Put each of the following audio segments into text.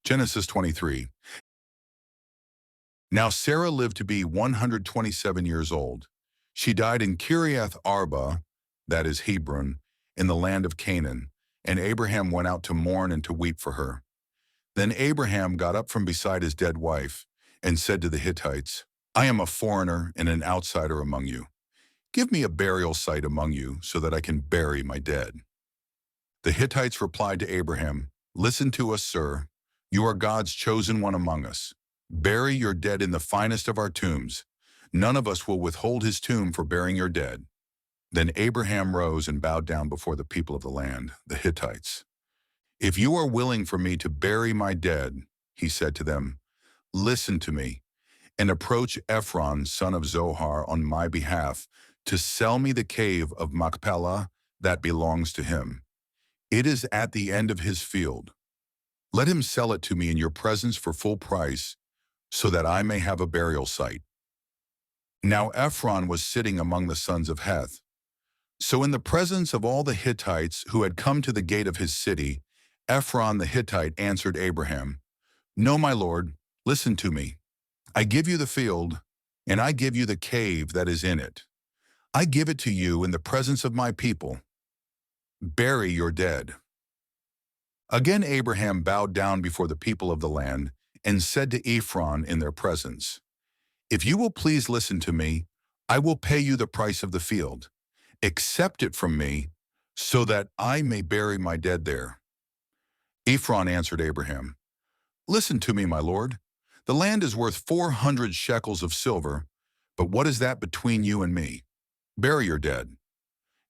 Genesis 23. Now Sarah lived to be 127 years old. She died in Kiriath Arba, that is Hebron, in the land of Canaan, and Abraham went out to mourn and to weep for her. Then Abraham got up from beside his dead wife and said to the Hittites, I am a foreigner and an outsider among you. Give me a burial site among you so that I can bury my dead. The Hittites replied to Abraham, Listen to us, sir. You are God's chosen one among us. Bury your dead in the finest of our tombs. None of us will withhold his tomb for burying your dead. Then Abraham rose and bowed down before the people of the land, the Hittites. If you are willing for me to bury my dead, he said to them, listen to me, and approach Ephron, son of Zohar, on my behalf, to sell me the cave of Machpelah that belongs to him. It is at the end of his field. Let him sell it to me in your presence for full price, so that I may have a burial site. Now Ephron was sitting among the sons of Heth. So in the presence of all the Hittites who had come to the gate of his city, Ephron the Hittite answered Abraham, No, my lord, listen to me. I give you the field, and I give you the cave that is in it. I give it to you in the presence of my people. Bury your dead. Again Abraham bowed down before the people of the land and said to Ephron in their presence, If you will please listen to me, I will pay you the price of the field. Accept it from me, so that I may bury my dead there. Ephron answered Abraham, Listen to me, my lord. The land is worth 400 shekels of silver, but what is that between you and me? Bury your dead.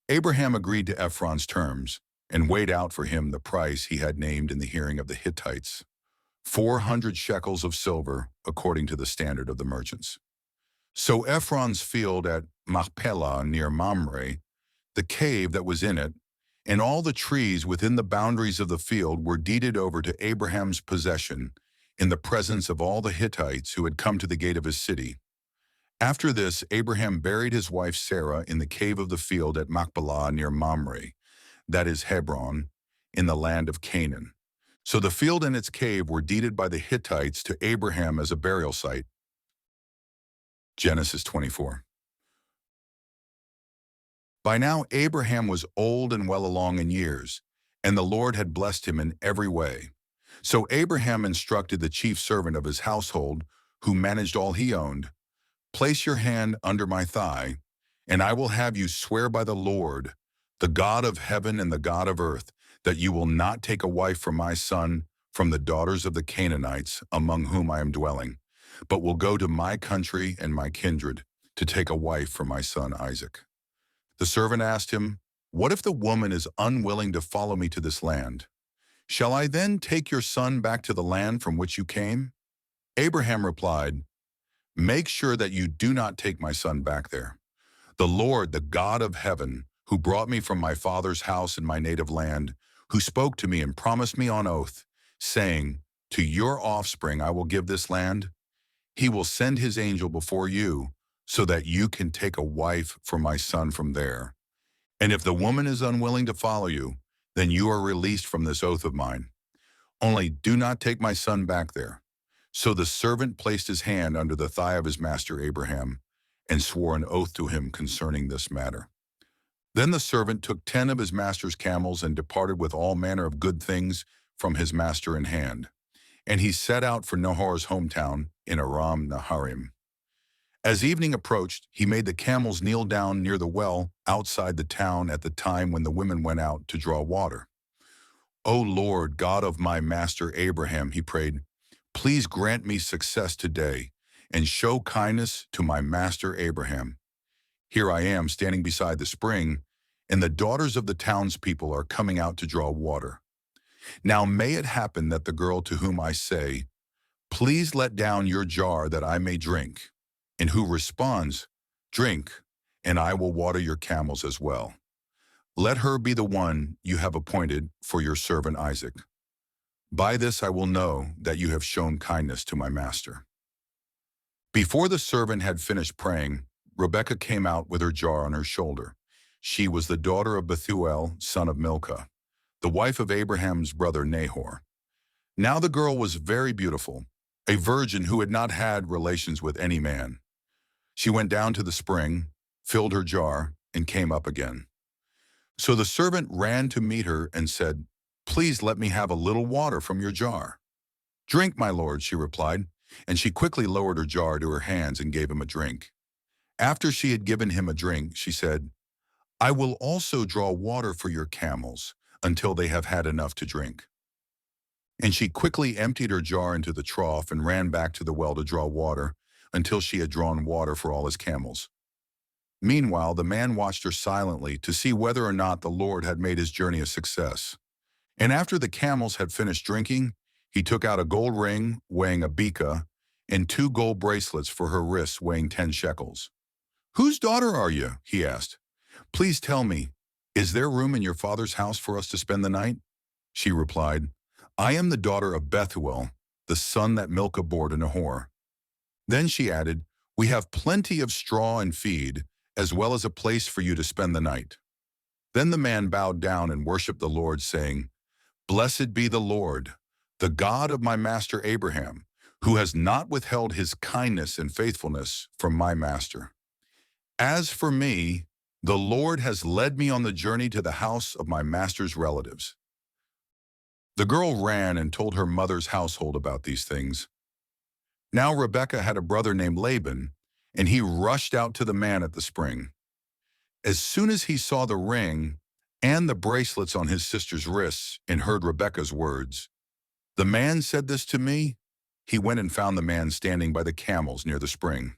Abraham agreed to Ephron's terms and weighed out for him the price he had named in the hearing of the Hittites, 400 shekels of silver, according to the standard of the merchants. So Ephron's field at Machpelah near Mamre, the cave that was in it, and all the trees within the boundaries of the field were deeded over to Abraham's possession in the presence of all the Hittites who had come to the gate of his city. After this, Abraham buried his wife Sarah in the cave of the field at Machpelah near Mamre, that is Hebron, in the land of Canaan. So the field and its cave were deeded by the Hittites to Abraham as a burial site. Genesis 24. By now Abraham was old and well along in years, and the Lord had blessed him in every way. So Abraham instructed the chief servant of his household, who managed all he owned, Place your hand under my thigh, and I will have you swear by the Lord, the God of heaven and the God of earth, that you will not take a wife for my son from the daughters of the Canaanites among whom I am dwelling, but will go to my country and my kindred to take a wife for my son Isaac. The servant asked him, What if the woman is unwilling to follow me to this land? Shall I then take your son back to the land from which you came? Abraham replied, Make sure that you do not take my son back there. The Lord, the God of heaven, who brought me from my father's house in my native land, who spoke to me and promised me on oath, saying, To your offspring I will give this land, he will send his angel before you, so that you can take a wife for my son from there. And if the woman is unwilling to follow you, then you are released from this oath of mine. Only do not take my son back there. So the servant placed his hand under the thigh of his master Abraham and swore an oath to him concerning this matter. Then the servant took 10 of his master's camels and departed with all manner of good things from his master in hand. And he set out for Nahor's hometown in Aram Naharim. As evening approached, he made the camels kneel down near the well outside the town at the time when the women went out to draw water. O Lord, God of my master Abraham, he prayed, please grant me success today and show kindness to my master Abraham. Here I am standing beside the spring, and the daughters of the townspeople are coming out to draw water. Now may it happen that the girl to whom I say, Please let down your jar that I may drink, and who responds, Drink, and I will water your camels as well. Let her be the one you have appointed for your servant Isaac. By this I will know that you have shown kindness to my master. Before the servant had finished praying, Rebekah came out with her jar on her shoulder. She was the daughter of Bethuel, son of Milcah, the wife of Abraham's brother Nahor. Now the girl was very beautiful, a virgin who had not had relations with any man. She went down to the spring, filled her jar, and came up again. So the servant ran to meet her and said, "Please let me have a little water from your jar." "Drink, my lord," she replied, and she quickly lowered her jar to her hands and gave him a drink. After she had given him a drink, she said, "I will also draw water for your camels until they have had enough to drink." And she quickly emptied her jar into the trough and ran back to the well to draw water until she had drawn water for all his camels. Meanwhile, the man watched her silently to see whether or not the Lord had made his journey a success. And after the camels had finished drinking, he took out a gold ring weighing a beka and 2 gold bracelets for her wrists weighing 10 shekels. "Whose daughter are you?" he asked. "Please tell me, is there room in your father's house for us to spend the night?" She replied, "I am the daughter of Bethuel, the son that Milcah bore to Nahor." Then she added, "We have plenty of straw and feed, as well as a place for you to spend the night." Then the man bowed down and worshipped the Lord, saying, "Blessed be the Lord, the God of my master Abraham, who has not withheld his kindness and faithfulness from my master. As for me, the Lord has led me on the journey to the house of my master's relatives." The girl ran and told her mother's household about these things. Now Rebekah had a brother named Laban, and he rushed out to the man at the spring. As soon as he saw the ring and the bracelets on his sister's wrists and heard Rebekah's words, "The man said this to me," he went and found the man standing by the camels near the spring.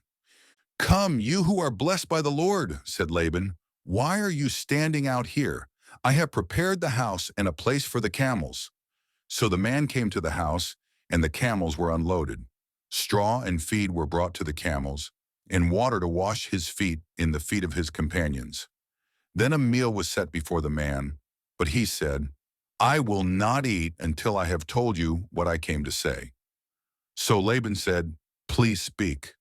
"Come, you who are blessed by the Lord," said Laban. "Why are you standing out here? I have prepared the house and a place for the camels." So the man came to the house, and the camels were unloaded. Straw and feed were brought to the camels, and water to wash his feet in the feet of his companions. Then a meal was set before the man, but he said, "I will not eat until I have told you what I came to say." So Laban said, "Please speak."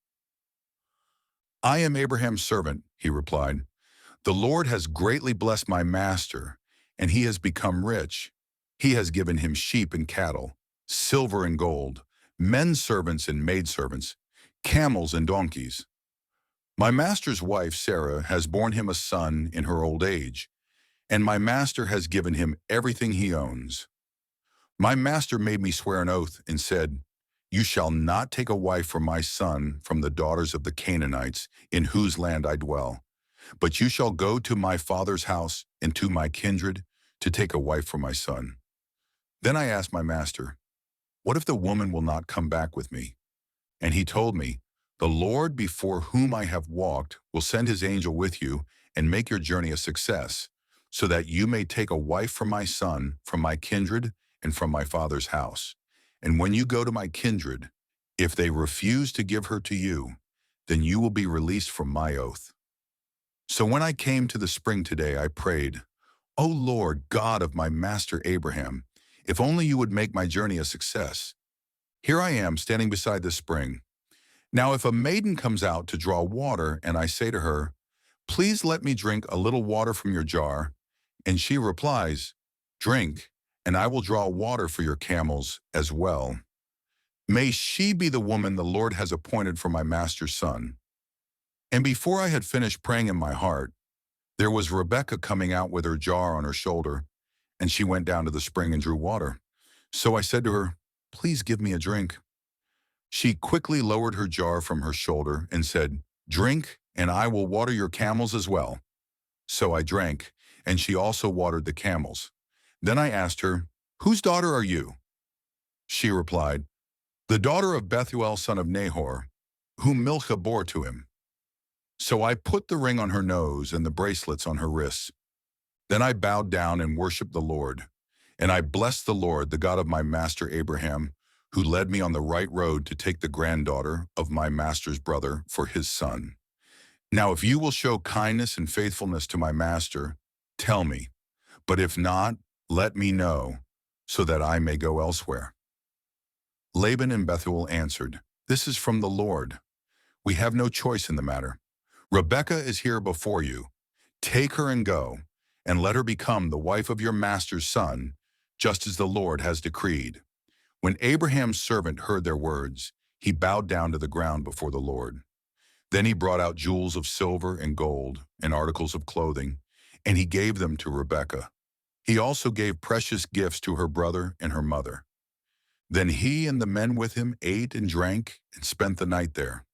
"I am Abraham's servant," he replied. "The Lord has greatly blessed my master, and he has become rich. He has given him sheep and cattle, silver and gold, men servants and maidservants, camels and donkeys. My master's wife, Sarah, has borne him a son in her old age, and my master has given him everything he owns. My master made me swear an oath and said, 'You shall not take a wife for my son from the daughters of the Canaanites in whose land I dwell, but you shall go to my father's house and to my kindred to take a wife for my son.' Then I asked my master, 'What if the woman will not come back with me?' And he told me, 'The Lord before whom I have walked will send his angel with you and make your journey a success, so that you may take a wife for my son from my kindred and from my father's house. And when you go to my kindred, if they refuse to give her to you, then you will be released from my oath.' So when I came to the spring today, I prayed, 'O Lord, God of my master Abraham, if only you would make my journey a success.' Here I am standing beside the spring. Now if a maiden comes out to draw water and I say to her, 'Please let me drink a little water from your jar,' and she replies, 'Drink, and I will draw water for your camels as well,' may she be the woman the Lord has appointed for my master's son." And before I had finished praying in my heart, there was Rebekah coming out with her jar on her shoulder, and she went down to the spring and drew water. So I said to her, "Please give me a drink." She quickly lowered her jar from her shoulder and said, "Drink, and I will water your camels as well." So I drank, and she also watered the camels. Then I asked her, "Whose daughter are you?" She replied, "The daughter of Bethuel son of Nahor, whom Milcah bore to him." So I put the ring on her nose and the bracelets on her wrists. Then I bowed down and worshipped the Lord. And I blessed the Lord, the God of my master Abraham, who led me on the right road to take the granddaughter of my master's brother for his son. Now if you will show kindness and faithfulness to my master, tell me, but if not, let me know, so that I may go elsewhere." Laban and Bethuel answered, "This is from the Lord. We have no choice in the matter. Rebekah is here before you. Take her and go, and let her become the wife of your master's son, just as the Lord has decreed. When Abraham's servant heard their words, he bowed down to the ground before the Lord. Then he brought out jewels of silver and gold and articles of clothing, and he gave them to Rebekah. He also gave precious gifts to her brother and her mother. Then he and the men with him ate and drank and spent the night there.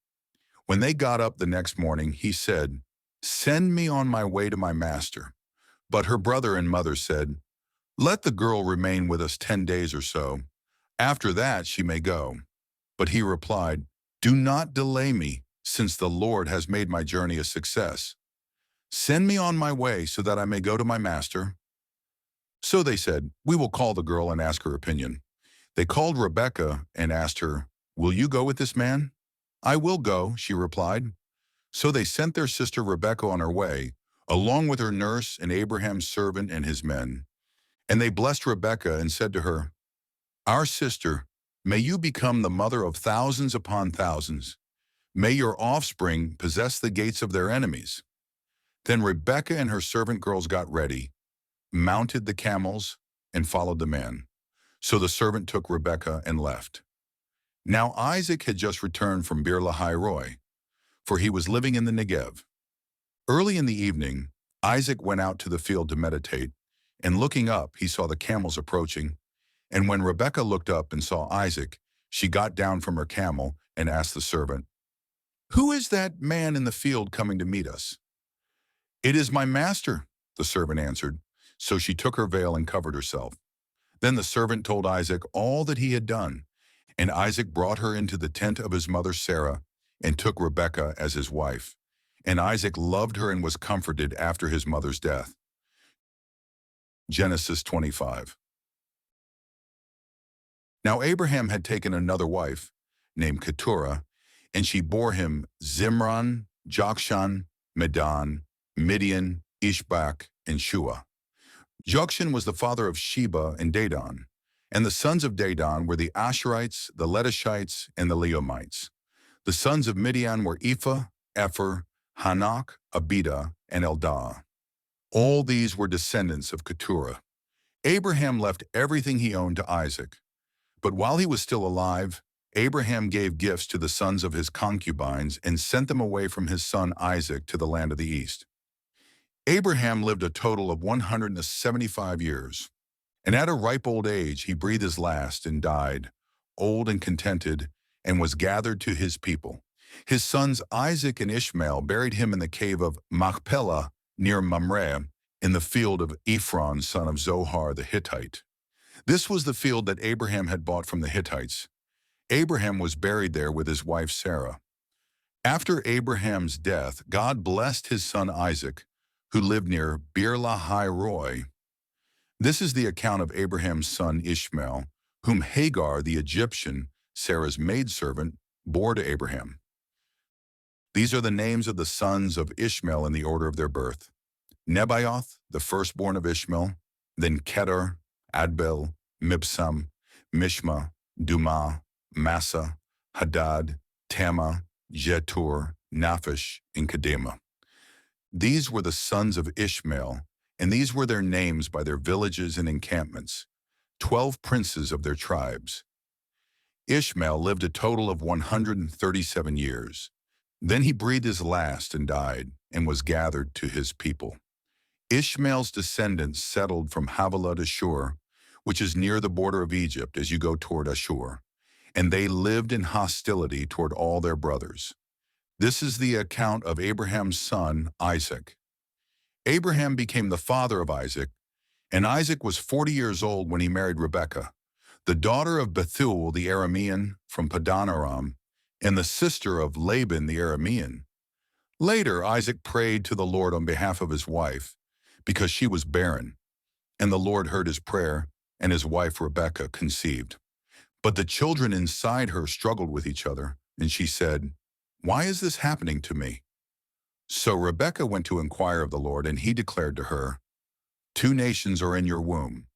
When they got up the next morning, he said, "Send me on my way to my master." But her brother and mother said, "Let the girl remain with us 10 days or so. After that she may go." But he replied, "Do not delay me, since the Lord has made my journey a success. Send me on my way so that I may go to my master." So they said, "We will call the girl and ask her opinion." They called Rebekah and asked her, "Will you go with this man?" "I will go," she replied. So they sent their sister Rebekah on her way, along with her nurse and Abraham's servant and his men. And they blessed Rebekah and said to her, "Our sister, may you become the mother of thousands upon thousands. May your offspring possess the gates of their enemies." Then Rebekah and her servant girls got ready, mounted the camels, and followed the man. So the servant took Rebekah and left. Now Isaac had just returned from Beer Lahai Roi, for he was living in the Negev. Early in the evening, Isaac went out to the field to meditate, and looking up, he saw the camels approaching. And when Rebekah looked up and saw Isaac, she got down from her camel and asked the servant, "Who is that man in the field coming to meet us?" "It is my master," the servant answered. So she took her veil and covered herself. Then the servant told Isaac all that he had done, and Isaac brought her into the tent of his mother Sarah and took Rebekah as his wife. And Isaac loved her and was comforted after his mother's death. Genesis 25. Now Abraham had taken another wife, named Keturah, and she bore him Zimran, Jokshan, Medan, Midian, Ishbak, and Shua. Jokshan was the father of Sheba and Dedan, and the sons of Dedan were the Asherites, the Letushites, and the Leomites. The sons of Midian were Ephah, Epher, Hanok, Abida, and Eldah. All these were descendants of Keturah. Abraham left everything he owned to Isaac. But while he was still alive, Abraham gave gifts to the sons of his concubines and sent them away from his son Isaac to the land of the east. Abraham lived a total of 175 years, and at a ripe old age he breathed his last and died, old and contented, and was gathered to his people. His sons Isaac and Ishmael buried him in the cave of Machpelah near Mamre, in the field of Ephron, son of Zohar the Hittite. This was the field that Abraham had bought from the Hittites. Abraham was buried there with his wife Sarah. After Abraham's death, God blessed his son Isaac, who lived near Beer Lahai Roi. This is the account of Abraham's son Ishmael, whom Hagar the Egyptian, Sarah's maidservant, bore to Abraham. These are the names of the sons of Ishmael in the order of their birth: Nebaioth, the firstborn of Ishmael, then Kedar, Adbel, Mibsam, Mishma, Dumah, Massa, Hadad, Tamah, Jetur, Naphish, and Kedemah. These were the sons of Ishmael, and these were their names by their villages and encampments, 12 princes of their tribes. Ishmael lived a total of 137 years. Then he breathed his last and died, and was gathered to his people. Ishmael's descendants settled from Havilah to Shur, which is near the border of Egypt as you go toward Ashur, and they lived in hostility toward all their brothers. This is the account of Abraham's son, Isaac. Abraham became the father of Isaac, and Isaac was 40 years old when he married Rebekah, the daughter of Bethuel the Aramean from Padan Aram, and the sister of Laban the Aramean. Later, Isaac prayed to the Lord on behalf of his wife, because she was barren, and the Lord heard his prayer, and his wife Rebekah conceived. But the children inside her struggled with each other, and she said, "Why is this happening to me?" So Rebekah went to inquire of the Lord, and he declared to her, "Two nations are in your womb,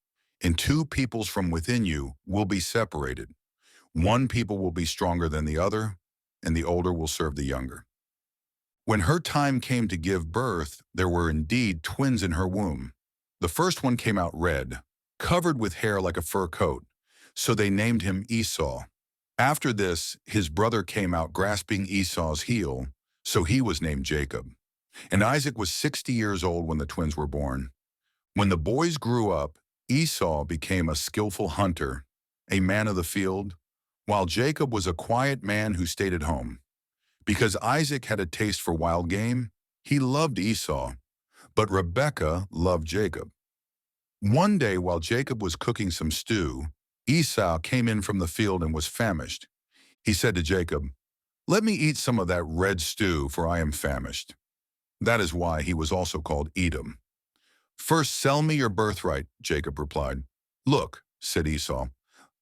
and two peoples from within you will be separated. One people will be stronger than the other, and the older will serve the younger." When her time came to give birth, there were indeed twins in her womb. The first one came out red, covered with hair like a fur coat, So they named him Esau. After this, his brother came out grasping Esau's heel, so he was named Jacob. And Isaac was 60 years old when the twins were born. When the boys grew up, Esau became a skillful hunter, a man of the field, while Jacob was a quiet man who stayed at home. Because Isaac had a taste for wild game, he loved Esau, but Rebekah loved Jacob. One day while Jacob was cooking some stew, Esau came in from the field and was famished. He said to Jacob, "Let me eat some of that red stew, for I am famished." That is why he was also called Edom. "First sell me your birthright," Jacob replied. "Look," said Esau,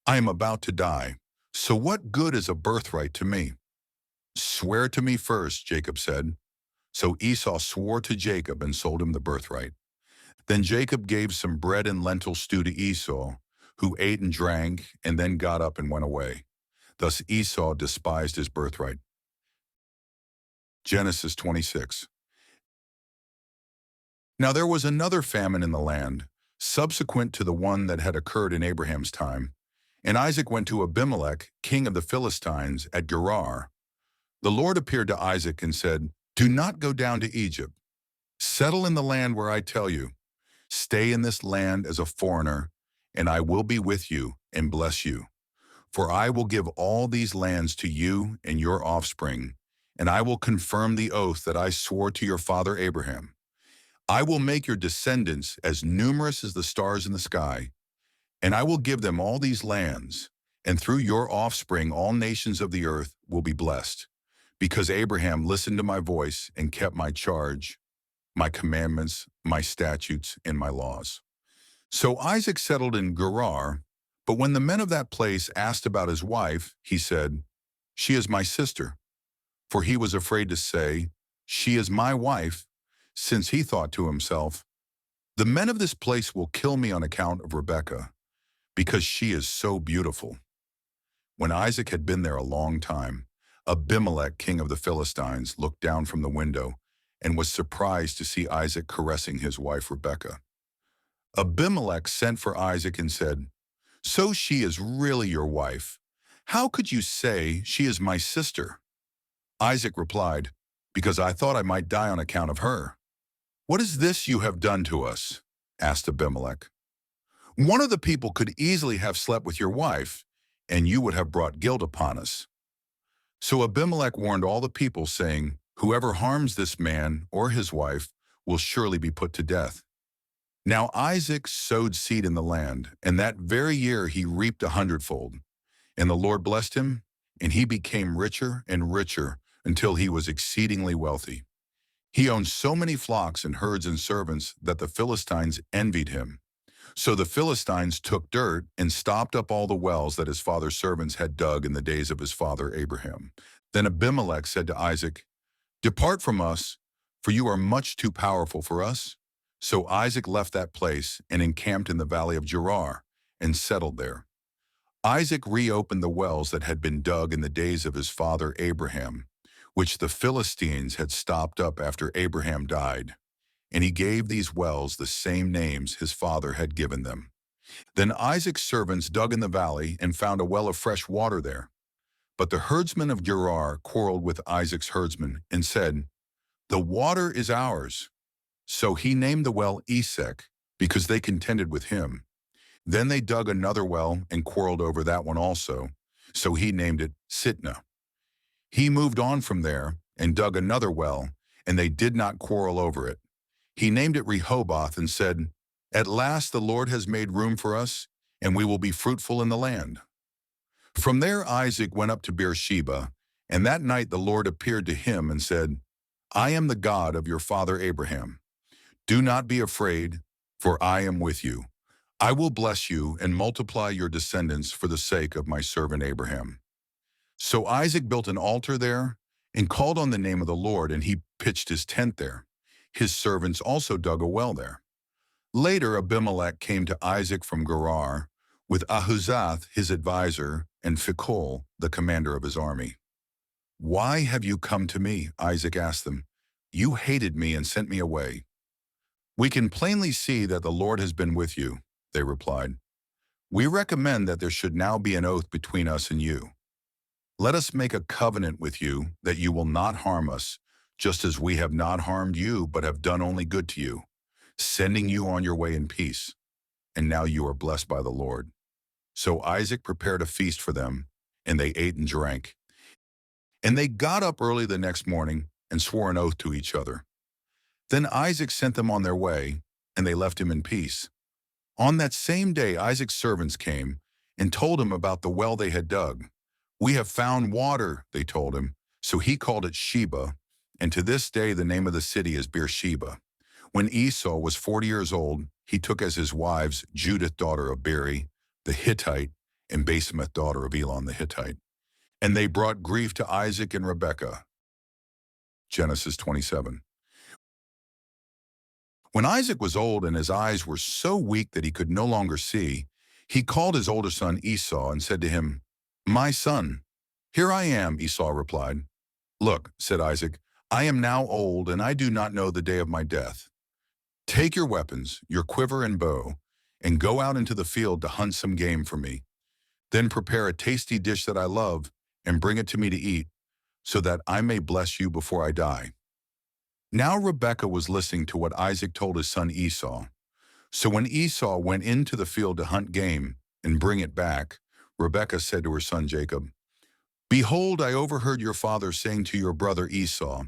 "I am about to die, so what good is a birthright to me?" "Swear to me first," Jacob said. So Esau swore to Jacob and sold him the birthright. Then Jacob gave some bread and lentil stew to Esau, who ate and drank, and then got up and went away. Thus Esau despised his birthright. Genesis 26. Now there was another famine in the land, subsequent to the one that had occurred in Abraham's time. And Isaac went to Abimelech, king of the Philistines, at Gerar. The Lord appeared to Isaac and said, "Do not go down to Egypt. Settle in the land where I tell you. Stay in this land as a foreigner, and I will be with you and bless you. For I will give all these lands to you and your offspring, and I will confirm the oath that I swore to your father Abraham. I will make your descendants as numerous as the stars in the sky, and I will give them all these lands, and through your offspring all nations of the earth will be blessed, because Abraham listened to my voice and kept my charge, my commandments, my statutes, and my laws." So Isaac settled in Gerar, but when the men of that place asked about his wife, he said, "She is my sister." For he was afraid to say, "She is my wife," since he thought to himself, "The men of this place will kill me on account of Rebekah, because she is so beautiful." When Isaac had been there a long time, Abimelech, king of the Philistines, looked down from the window and was surprised to see Isaac caressing his wife Rebekah. Abimelech sent for Isaac and said, "So she is really your wife. How could you say she is my sister?" Isaac replied, "Because I thought I might die on account of her." "What is this you have done to us?" asked Abimelech. "One of the people could easily have slept with your wife, and you would have brought guilt upon us." So Abimelech warned all the people, saying, "Whoever harms this man or his wife will surely be put to death." Now Isaac sowed seed in the land, and that very year he reaped 100-fold. And the Lord blessed him, and he became richer and richer until he was exceedingly wealthy. He owned so many flocks and herds and servants that the Philistines envied him. So the Philistines took dirt and stopped up all the wells that his father's servants had dug in the days of his father Abraham. Then Abimelech said to Isaac, "Depart from us, for you are much too powerful for us." So Isaac left that place and encamped in the valley of Gerar and settled there. Isaac reopened the wells that had been dug in the days of his father Abraham, which the Philistines had stopped up after Abraham died. And he gave these wells the same names his father had given them. Then Isaac's servants dug in the valley and found a well of fresh water there. But the herdsmen of Gerar quarreled with Isaac's herdsmen and said, "The water is ours." So he named the well Esek, because they contended with him. Then they dug another well and quarreled over that one also, so he named it Sitnah. He moved on from there and dug another well, and they did not quarrel over it. He named it Rehoboth and said, "At last the Lord has made room for us, and we will be fruitful in the land." From there Isaac went up to Beersheba, and that night the Lord appeared to him and said, "I am the God of your father Abraham. Do not be afraid, for I am with you. I will bless you and multiply your descendants for the sake of my servant Abraham." So Isaac built an altar there and called on the name of the Lord, and he pitched his tent there. His servants also dug a well there. Later Abimelech came to Isaac from Gerar with Ahuzath his advisor and Phicol the commander of his army. "Why have you come to me?" Isaac asked them. "You hated me and sent me away." "We can plainly see that the Lord has been with you," they replied. We recommend that there should now be an oath between us and you. Let us make a covenant with you that you will not harm us, just as we have not harmed you but have done only good to you, sending you on your way in peace. And now you are blessed by the Lord." So Isaac prepared a feast for them, and they ate and drank. And they got up early the next morning and swore an oath to each other. Then Isaac sent them on their way, and they left him in peace. On that same day Isaac's servants came and told him about the well they had dug. "We have found water," they told him. So he called it Sheba, and to this day the name of the city is Beersheba. When Esau was 40 years old, he took as his wives Judith daughter of Beri, the Hittite, and Basemath daughter of Elon the Hittite. And they brought grief to Isaac and Rebekah. Genesis 27. When Isaac was old and his eyes were so weak that he could no longer see, he called his older son Esau and said to him, "My son." "Here I am," Esau replied. "Look," said Isaac, "I am now old and I do not know the day of my death. Take your weapons, your quiver and bow, and go out into the field to hunt some game for me. Then prepare a tasty dish that I love and bring it to me to eat, so that I may bless you before I die." Now Rebekah was listening to what Isaac told his son Esau. So when Esau went into the field to hunt game and bring it back, Rebekah said to her son Jacob, "Behold, I overheard your father saying to your brother Esau,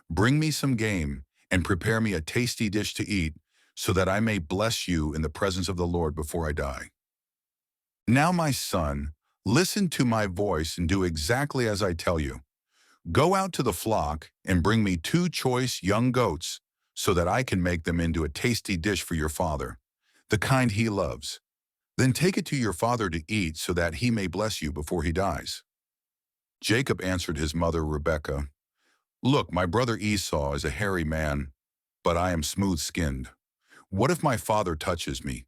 'Bring me some game and prepare me a tasty dish to eat, so that I may bless you in the presence of the Lord before I die.' Now, my son, listen to my voice and do exactly as I tell you. Go out to the flock and bring me 2 choice young goats, so that I can make them into a tasty dish for your father, the kind he loves. Then take it to your father to eat, so that he may bless you before he dies." Jacob answered his mother Rebekah, "Look, my brother Esau is a hairy man, but I am smooth-skinned. What if my father touches me?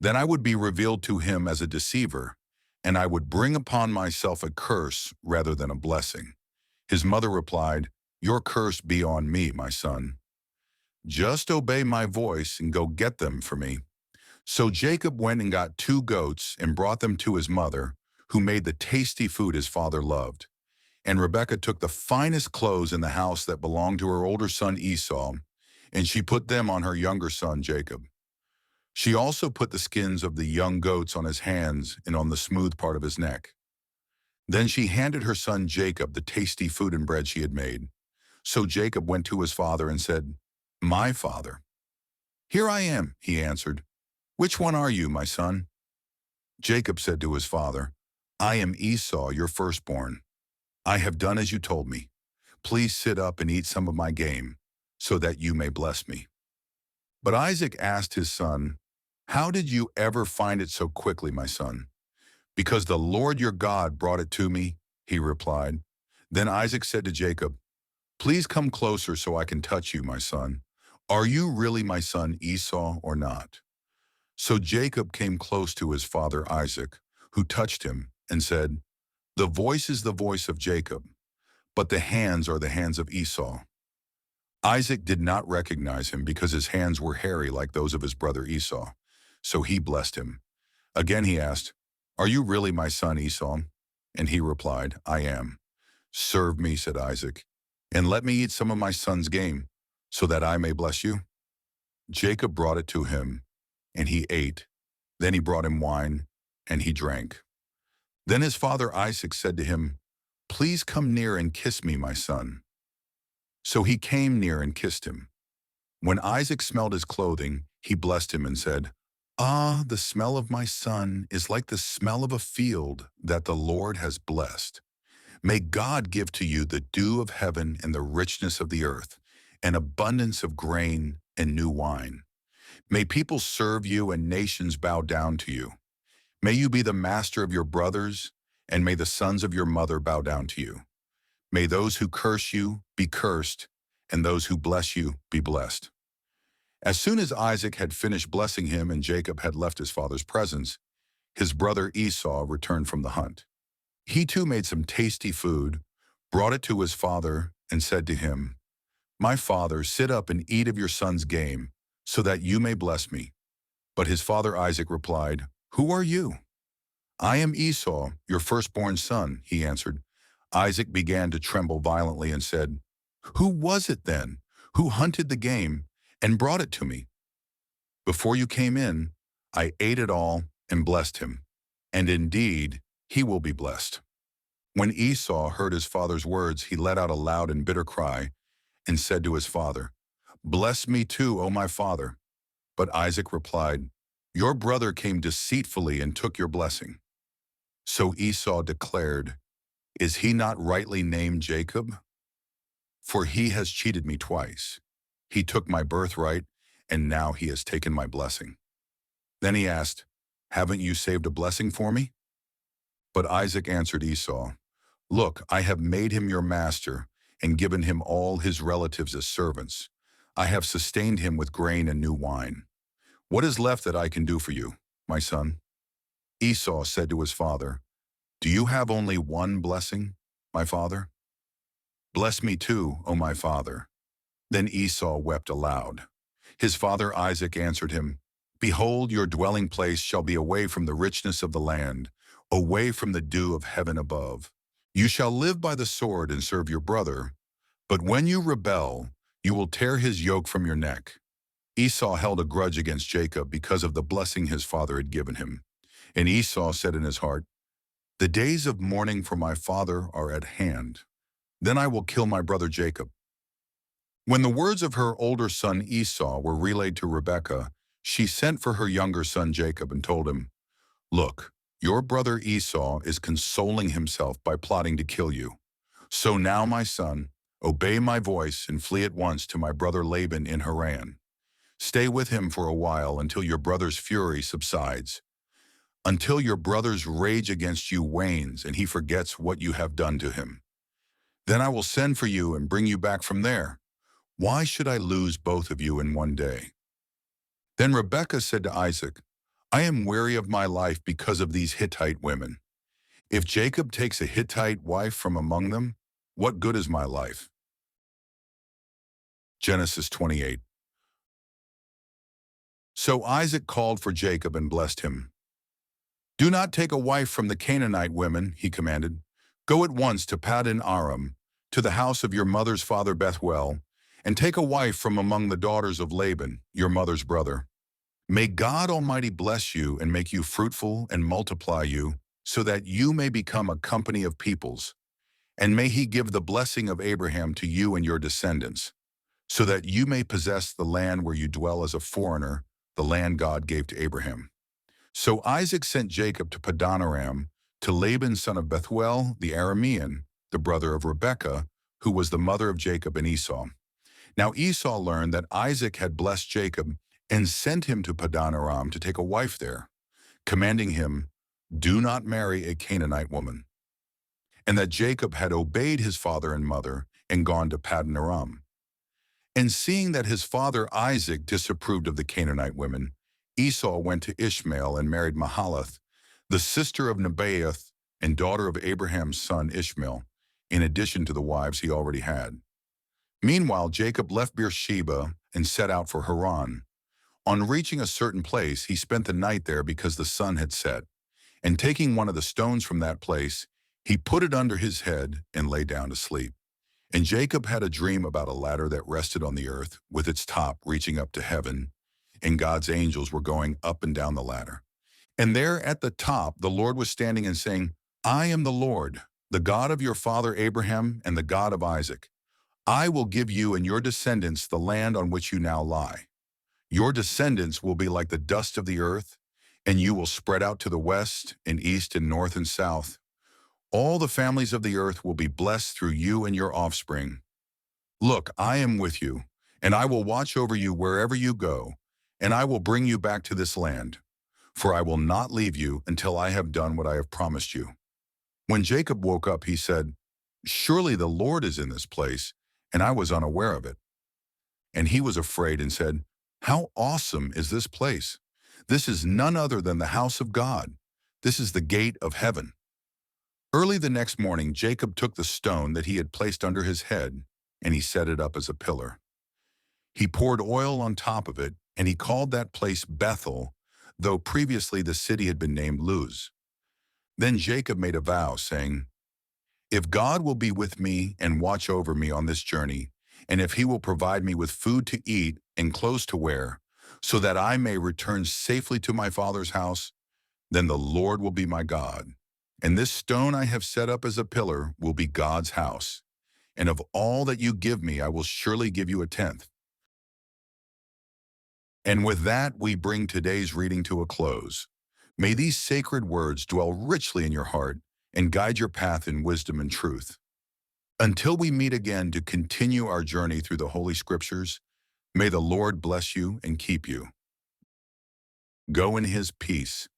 Then I would be revealed to him as a deceiver, and I would bring upon myself a curse rather than a blessing." His mother replied, "Your curse be on me, my son. Just obey my voice and go get them for me." So Jacob went and got 2 goats and brought them to his mother, who made the tasty food his father loved. And Rebekah took the finest clothes in the house that belonged to her older son Esau, and she put them on her younger son Jacob. She also put the skins of the young goats on his hands and on the smooth part of his neck. Then she handed her son Jacob the tasty food and bread she had made. So Jacob went to his father and said, "My father." "Here I am," he answered. "Which one are you, my son?" Jacob said to his father, "I am Esau, your firstborn. I have done as you told me. Please sit up and eat some of my game, so that you may bless me." But Isaac asked his son, "How did you ever find it so quickly, my son?" "Because the Lord your God brought it to me," he replied. Then Isaac said to Jacob, "Please come closer so I can touch you, my son. Are you really my son Esau or not?" So Jacob came close to his father Isaac, who touched him and said, "The voice is the voice of Jacob, but the hands are the hands of Esau." Isaac did not recognize him because his hands were hairy like those of his brother Esau, so he blessed him. Again he asked, "Are you really my son Esau?" And he replied, "I am." "Serve me," said Isaac, "and let me eat some of my son's game, so that I may bless you." Jacob brought it to him, and he ate. Then he brought him wine, and he drank. Then his father Isaac said to him, "Please come near and kiss me, my son." So he came near and kissed him. When Isaac smelled his clothing, he blessed him and said, "Ah, the smell of my son is like the smell of a field that the Lord has blessed. May God give to you the dew of heaven and the richness of the earth, an abundance of grain and new wine. May people serve you and nations bow down to you. May you be the master of your brothers, and may the sons of your mother bow down to you. May those who curse you be cursed, and those who bless you be blessed." As soon as Isaac had finished blessing him and Jacob had left his father's presence, his brother Esau returned from the hunt. He too made some tasty food, brought it to his father, and said to him, "My father, sit up and eat of your son's game, so that you may bless me." But his father Isaac replied, "Who are you?" I am Esau, your firstborn son, he answered. Isaac began to tremble violently and said, Who was it then who hunted the game and brought it to me? Before you came in, I ate it all and blessed him. And indeed, he will be blessed. When Esau heard his father's words, he let out a loud and bitter cry and said to his father, Bless me too, O my father. But Isaac replied, Your brother came deceitfully and took your blessing. So Esau declared, Is he not rightly named Jacob? For he has cheated me twice. He took my birthright, and now he has taken my blessing. Then he asked, Haven't you saved a blessing for me? But Isaac answered Esau, Look, I have made him your master and given him all his relatives as servants. I have sustained him with grain and new wine. What is left that I can do for you, my son? Esau said to his father, Do you have only one blessing, my father? Bless me too, O my father. Then Esau wept aloud. His father Isaac answered him, Behold, your dwelling place shall be away from the richness of the land, away from the dew of heaven above. You shall live by the sword and serve your brother, but when you rebel, you will tear his yoke from your neck. Esau held a grudge against Jacob because of the blessing his father had given him. And Esau said in his heart, The days of mourning for my father are at hand. Then I will kill my brother Jacob. When the words of her older son Esau were relayed to Rebekah, she sent for her younger son Jacob and told him, Look, your brother Esau is consoling himself by plotting to kill you. So now, my son, obey my voice and flee at once to my brother Laban in Haran. Stay with him for a while until your brother's fury subsides, until your brother's rage against you wanes and he forgets what you have done to him. Then I will send for you and bring you back from there. Why should I lose both of you in one day? Then Rebekah said to Isaac, I am weary of my life because of these Hittite women. If Jacob takes a Hittite wife from among them, what good is my life? Genesis 28. So Isaac called for Jacob and blessed him. Do not take a wife from the Canaanite women, he commanded. Go at once to Paddan Aram, to the house of your mother's father Bethuel, and take a wife from among the daughters of Laban, your mother's brother. May God Almighty bless you and make you fruitful and multiply you, so that you may become a company of peoples. And may he give the blessing of Abraham to you and your descendants, so that you may possess the land where you dwell as a foreigner, the land God gave to Abraham. So Isaac sent Jacob to Paddan Aram, to Laban son of Bethuel the Aramean, the brother of Rebekah, who was the mother of Jacob and Esau. Now Esau learned that Isaac had blessed Jacob and sent him to Paddan Aram to take a wife there, commanding him, Do not marry a Canaanite woman, and that Jacob had obeyed his father and mother and gone to Paddan Aram. And seeing that his father Isaac disapproved of the Canaanite women, Esau went to Ishmael and married Mahalath, the sister of Nebaioth and daughter of Abraham's son Ishmael, in addition to the wives he already had. Meanwhile, Jacob left Beersheba and set out for Haran. On reaching a certain place, he spent the night there because the sun had set. And taking one of the stones from that place, he put it under his head and lay down to sleep. And Jacob had a dream about a ladder that rested on the earth, with its top reaching up to heaven, and God's angels were going up and down the ladder. And there at the top, the Lord was standing and saying, I am the Lord, the God of your father Abraham and the God of Isaac. I will give you and your descendants the land on which you now lie. Your descendants will be like the dust of the earth, and you will spread out to the west and east and north and south. All the families of the earth will be blessed through you and your offspring. Look, I am with you, and I will watch over you wherever you go, and I will bring you back to this land, for I will not leave you until I have done what I have promised you. When Jacob woke up, he said, Surely the Lord is in this place, and I was unaware of it. And he was afraid and said, How awesome is this place! This is none other than the house of God. This is the gate of heaven. Early the next morning, Jacob took the stone that he had placed under his head, and he set it up as a pillar. He poured oil on top of it, and he called that place Bethel, though previously the city had been named Luz. Then Jacob made a vow, saying, "If God will be with me and watch over me on this journey, and if he will provide me with food to eat and clothes to wear, so that I may return safely to my father's house, then the Lord will be my God. And this stone I have set up as a pillar will be God's house. And of all that you give me, I will surely give you a tenth." And with that, we bring today's reading to a close. May these sacred words dwell richly in your heart and guide your path in wisdom and truth. Until we meet again to continue our journey through the Holy Scriptures, may the Lord bless you and keep you. Go in his peace.